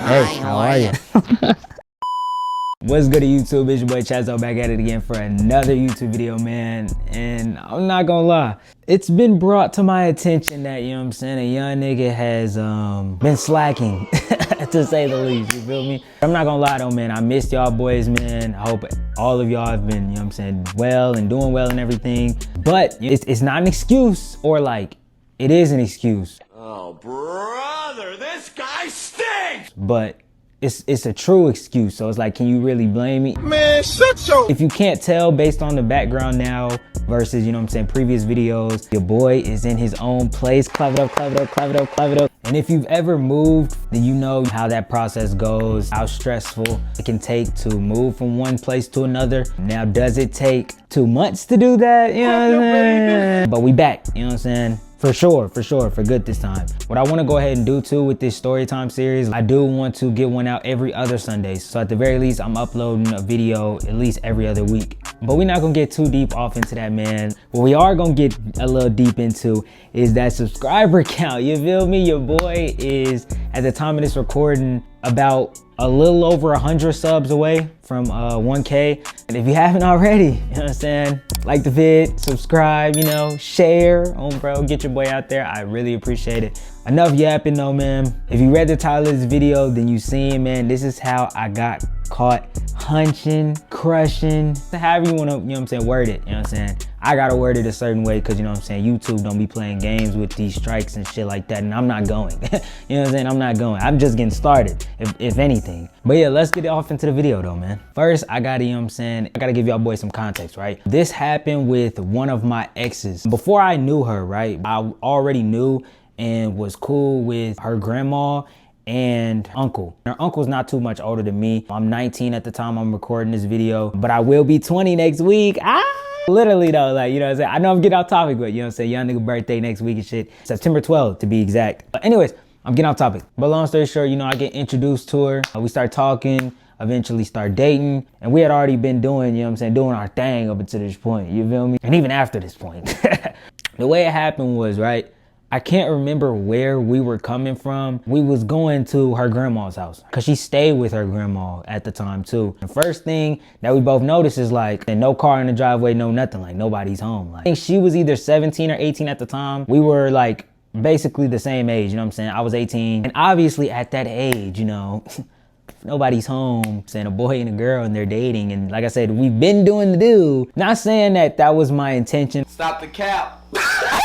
Hey, how are you? What's good to YouTube? It's your boy ChazO back at it again for another YouTube video, man. And I'm not gonna lie, it's been brought to my attention that, you know what I'm saying, a young nigga has been slacking, to say the least, you feel me? I'm not gonna lie though, man, I missed y'all boys, man. I hope all of y'all have been, you know what I'm saying, well and doing well and everything. But it's not an excuse, or like, it is an excuse. Oh, brother, this guy stinks! But it's a true excuse, so it's like, can you really blame me? Man, shut your... If you can't tell based on the background now versus, you know what I'm saying, previous videos, your boy is in his own place. Clap it up, clap it up, clap it up, clap it up. And if you've ever moved, then you know how that process goes, how stressful it can take to move from one place to another. Now, does it take 2 months to do that? You know what I'm saying? But we back, you know what I'm saying? For sure, for good this time. What I want to go ahead and do too with this Storytime series, I do want to get one out every other Sunday. So at the very least, I'm uploading a video at least every other week. But we're not gonna get too deep off into that, man. What we are gonna get a little deep into is that subscriber count. You feel me? Your boy is, at the time of this recording, about a little over 100 subs away from 1K. And if you haven't already, you know what I'm saying, like the vid, subscribe, you know, share, bro, get your boy out there. I really appreciate it. Enough yapping though, man. If you read the title of this video, then you seen, man, this is how I got caught hunching, crushing, however you wanna, you know what I'm saying, word it, you know what I'm saying? I gotta word it a certain way because, you know what I'm saying, YouTube don't be playing games with these strikes and shit like that, and I'm not going. You know what I'm saying? I'm not going. I'm just getting started, if anything. But yeah, let's get off into the video though, man. First, I gotta, you know what I'm saying, I gotta give y'all boys some context, right? This happened with one of my exes. Before I knew her, right, I already knew and was cool with her grandma and uncle. Her uncle's not too much older than me. I'm 19 at the time I'm recording this video, but I will be 20 next week. Literally though, like, you know what I'm saying? I know I'm getting off topic, but you know what I'm saying? Young nigga birthday next week and shit. September 12th to be exact. But anyways, I'm getting off topic. But long story short, you know, I get introduced to her. We start talking, eventually start dating. And we had already been doing, you know what I'm saying, doing our thing up until this point, you feel me? And even after this point. The way it happened was, right, I can't remember where we were coming from. We was going to her grandma's house because she stayed with her grandma at the time too. The first thing that we both noticed is like, no car in the driveway, no nothing, like nobody's home. Like, I think she was either 17 or 18 at the time. We were like basically the same age, you know what I'm saying? I was 18. And obviously at that age, you know, nobody's home, saying a boy and a girl and they're dating. And like I said, we've been doing the do. Not saying that that was my intention. Stop the cap.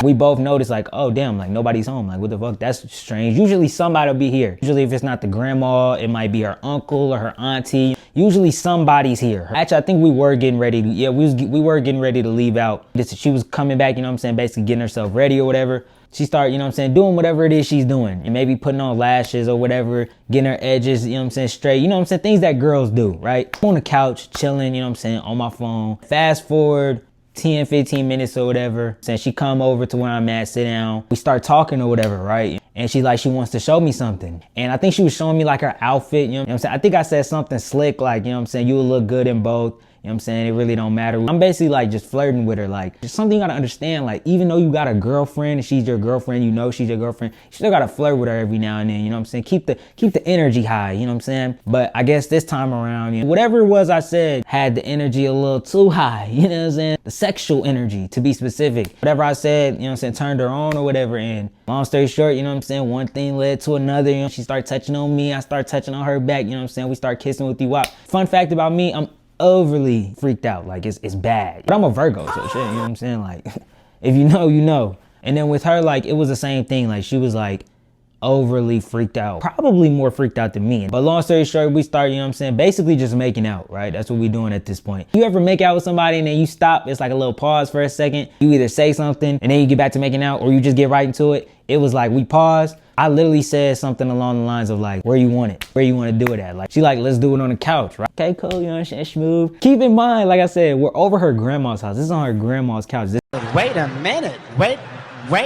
We both noticed like, oh damn, like nobody's home. Like what the fuck, that's strange. Usually somebody will be here. Usually if it's not the grandma, it might be her uncle or her auntie. Usually somebody's here. Actually, I think we were getting ready to, yeah, we were getting ready to leave out. She was coming back, you know what I'm saying, basically getting herself ready or whatever. She started, you know what I'm saying, doing whatever it is she's doing. And maybe putting on lashes or whatever, getting her edges, you know what I'm saying, straight. You know what I'm saying, things that girls do, right? I'm on the couch, chilling, you know what I'm saying, on my phone. Fast forward 10, 15 minutes or whatever. Saying she come over to where I'm at, sit down. We start talking or whatever, right? And she like, she wants to show me something. And I think she was showing me like her outfit, you know what I'm saying? I think I said something slick like, you know what I'm saying, you will look good in both. You know what I'm saying? It really don't matter. I'm basically like just flirting with her. Like, there's something you gotta understand. Like, even though you got a girlfriend and she's your girlfriend, you know she's your girlfriend, you still gotta flirt with her every now and then. You know what I'm saying? Keep the energy high. You know what I'm saying? But I guess this time around, you know, whatever it was I said had the energy a little too high. You know what I'm saying? The sexual energy, to be specific. Whatever I said, you know what I'm saying, turned her on or whatever. And long story short, you know what I'm saying, one thing led to another. You know, she started touching on me. I started touching on her back. You know what I'm saying? We start kissing with the wop. Fun fact about me, I'm overly freaked out. Like it's bad, but I'm a Virgo, so shit, you know what I'm saying? Like, if you know, you know. And then with her, like, it was the same thing. Like, she was like overly freaked out, probably more freaked out than me. But long story short, we start, you know what I'm saying, basically just making out, right? That's what we doing at this point. You ever make out with somebody and then you stop, it's like a little pause for a second. You either say something and then you get back to making out, or you just get right into it. It was like we paused. I literally said something along the lines of like, where you want it? Where you want to do it at? Like, she like, let's do it on the couch, right? Okay, cool, you know what I'm saying, smooth. Keep in mind, like I said, we're over her grandma's house. This is on her grandma's couch. Wait a minute, wait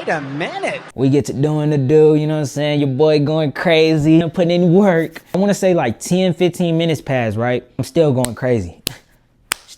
a minute. We get to doing the do, you know what I'm saying? Your boy going crazy, you know, putting in work. I want to say like 10, 15 minutes passed, right? I'm still going crazy.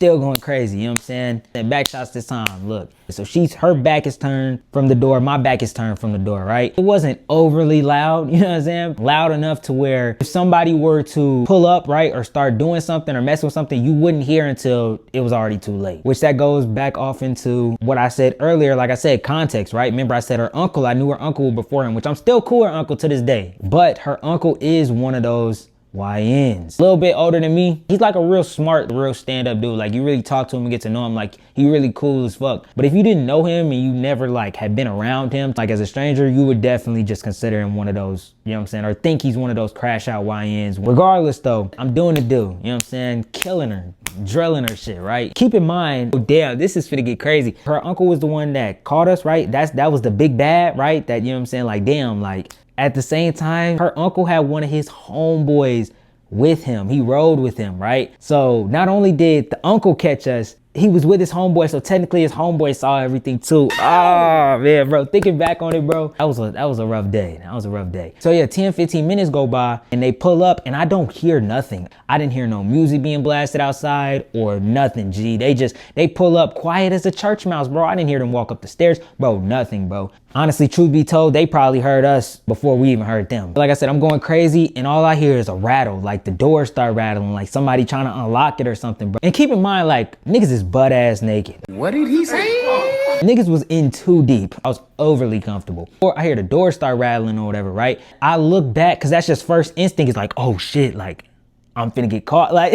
still going crazy, you know what I'm saying? And back shots this time, look. So her back is turned from the door, my back is turned from the door, right? It wasn't overly loud, you know what I'm saying? Loud enough to where if somebody were to pull up, right, or start doing something or messing with something, you wouldn't hear until it was already too late. Which that goes back off into what I said earlier, like I said, context, right? Remember I said her uncle, I knew her uncle before him, which I'm still cool with her uncle to this day. But her uncle is one of those YNs. A little bit older than me. He's like a real smart, real stand-up dude. Like you really talk to him and get to know him. Like he really cool as fuck. But if you didn't know him and you never like had been around him, like as a stranger, you would definitely just consider him one of those, you know what I'm saying? Or think he's one of those crash out YNs. Regardless though, I'm doing the do, you know what I'm saying? Killing her, drilling her shit, right? Keep in mind, oh damn, this is finna get crazy. Her uncle was the one that caught us, right? That was the big bad, right? That, you know what I'm saying? Like damn, like at the same time, her uncle had one of his homeboys with him. He rode with him, right? So not only did the uncle catch us, he was with his homeboy, so technically his homeboy saw everything too. Oh man, bro, thinking back on it, bro, that was a rough day. That was a rough day. So yeah, 10-15 minutes go by and they pull up and I don't hear nothing. I didn't hear no music being blasted outside or nothing, G. They pull up quiet as a church mouse, bro. I didn't hear them walk up the stairs, bro, nothing, bro. Honestly, truth be told, they probably heard us before we even heard them. Like I said, I'm going crazy and all I hear is a rattle, like the doors start rattling, like somebody trying to unlock it or something, bro. And keep in mind, like niggas is butt ass naked. What did he say? Niggas was in too deep. I was overly comfortable. Or I hear the door start rattling or whatever, right? I look back, cause that's just first instinct is like, oh shit, like I'm finna get caught. Like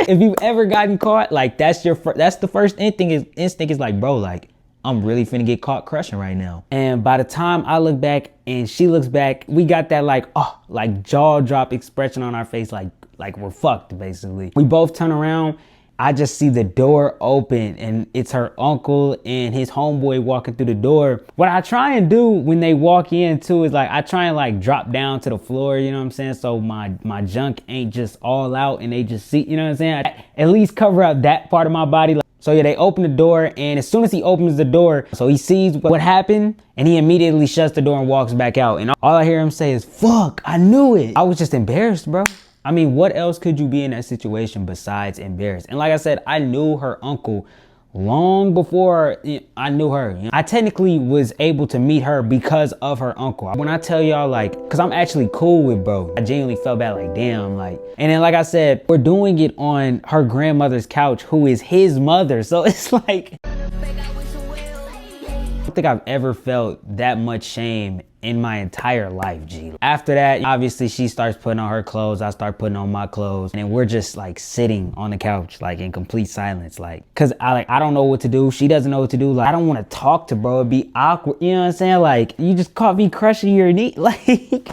if you've ever gotten caught, like that's the first instinct is like, bro, like I'm really finna get caught crushing right now. And by the time I look back and she looks back, we got that like, oh, like jaw drop expression on our face, like we're fucked basically. We both turn around. I just see the door open and it's her uncle and his homeboy walking through the door. What I try and do when they walk in too is like, I try and like drop down to the floor, you know what I'm saying? So my junk ain't just all out and they just see, you know what I'm saying? I at least cover up that part of my body. So yeah, they open the door and as soon as he opens the door, so he sees what happened and he immediately shuts the door and walks back out. And all I hear him say is, fuck, I knew it. I was just embarrassed, bro. I mean, what else could you be in that situation besides embarrassed? And like I said, I knew her uncle long before I knew her. I technically was able to meet her because of her uncle. When I tell y'all like, cause I'm actually cool with bro, I genuinely felt bad, like damn, like, and then like I said, we're doing it on her grandmother's couch, who is his mother. So it's like, I don't think I've ever felt that much shame in my entire life, G. After that, obviously she starts putting on her clothes, I start putting on my clothes, and we're just like sitting on the couch, like in complete silence, like, cause I don't know what to do. She doesn't know what to do. Like, I don't want to talk to bro. It'd be awkward. You know what I'm saying? Like, you just caught me crushing your knee, like.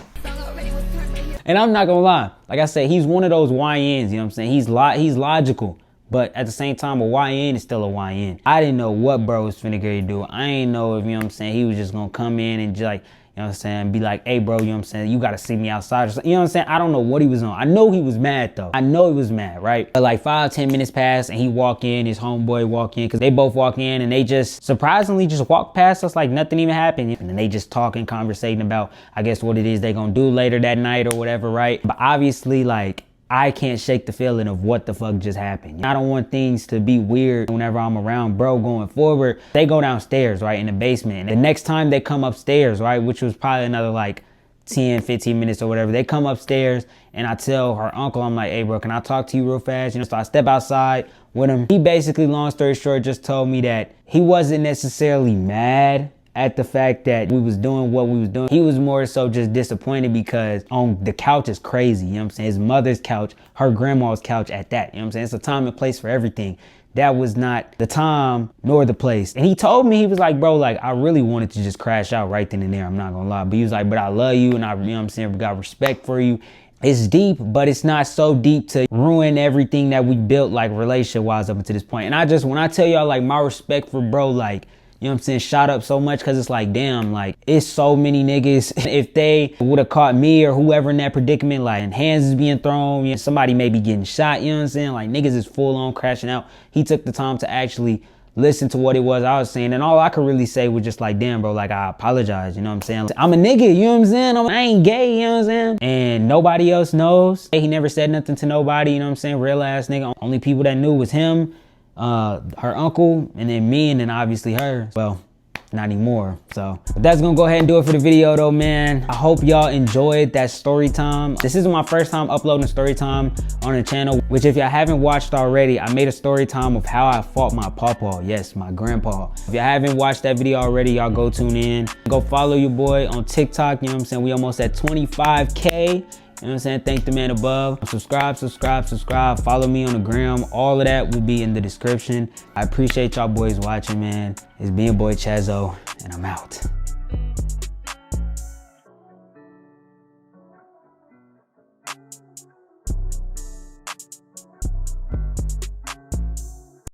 And I'm not gonna lie. Like I said, he's one of those YNs, you know what I'm saying? He's logical. But at the same time, a YN is still a YN. I didn't know what bro was finna get to do. I ain't know if, you know what I'm saying, he was just gonna come in and just like, you know what I'm saying, be like, hey bro, you know what I'm saying, you gotta see me outside or something. You know what I'm saying? I don't know what he was on. I know he was mad though. I know he was mad, right? But like 5-10 minutes passed and he walk in, his homeboy walk in, cause they both walk in and they just surprisingly just walk past us like nothing even happened. And then they just talking, conversating about, I guess what it is they gonna do later that night or whatever, right? But obviously like, I can't shake the feeling of what the fuck just happened. I don't want things to be weird whenever I'm around bro going forward. They go downstairs, right, in the basement. And the next time they come upstairs, right, which was probably another like 10-15 minutes or whatever, they come upstairs and I tell her uncle, I'm like, hey bro, can I talk to you real fast? You know, so I step outside with him. He basically, long story short, just told me that he wasn't necessarily mad at the fact that we was doing what we was doing. He was more so just disappointed because on the couch is crazy, you know what I'm saying? His mother's couch, her grandma's couch at that, you know what I'm saying? It's a time and place for everything. That was not the time nor the place. And he told me, he was like, bro, like I really wanted to just crash out right then and there, I'm not gonna lie. But he was like, but I love you and I, you know what I'm saying, we got respect for you. It's deep, but it's not so deep to ruin everything that we built like relationship wise up until this point. And I just, when I tell y'all like my respect for bro, like, you know what I'm saying, shot up so much because it's like, damn, like it's so many niggas. If they would have caught me or whoever in that predicament, like and hands is being thrown, you know, somebody may be getting shot, you know what I'm saying? Like niggas is full on crashing out. He took the time to actually listen to what it was I was saying. And all I could really say was just like, damn, bro, like I apologize, you know what I'm saying? I'm a nigga, you know what I'm saying? I ain't gay, you know what I'm saying? And nobody else knows. He never said nothing to nobody, you know what I'm saying? Real ass nigga. Only people that knew was him, her uncle, and then me, and then obviously her. Well, not anymore. So but that's gonna go ahead and do it for the video though, man. I hope y'all enjoyed that story time. This is my first time uploading story time on the channel, which if y'all haven't watched already, I made a story time of how I fought my pawpaw. Yes, my grandpa. If y'all haven't watched that video already, y'all go tune in. Go follow your boy on TikTok, you know what I'm saying? We almost at 25K. You know what I'm saying? Thank the man above. Subscribe. Follow me on the gram. All of that will be in the description. I appreciate y'all boys watching, man. It's been your boy ChazO, and I'm out.